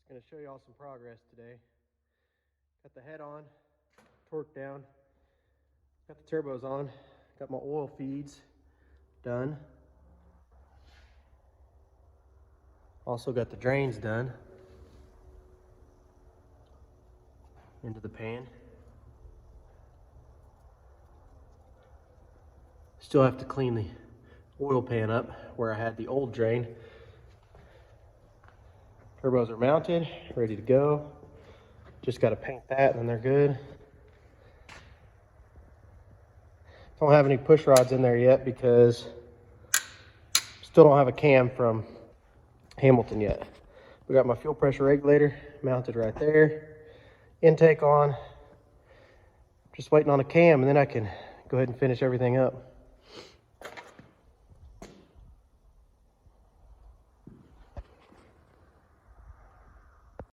Going to show y'all some progress today. Got the head on, torque down, got the turbos on, got my oil feeds done. Also got the drains done into the pan. Still have to clean the oil pan up where I had the old drain. Turbos are mounted, ready to go. Just got to paint that and then they're good. Don't have any push rods in there yet because still don't have a cam from Hamilton yet. We got my fuel pressure regulator mounted right there. Intake on. Just waiting on a cam and then I can go ahead and finish everything up.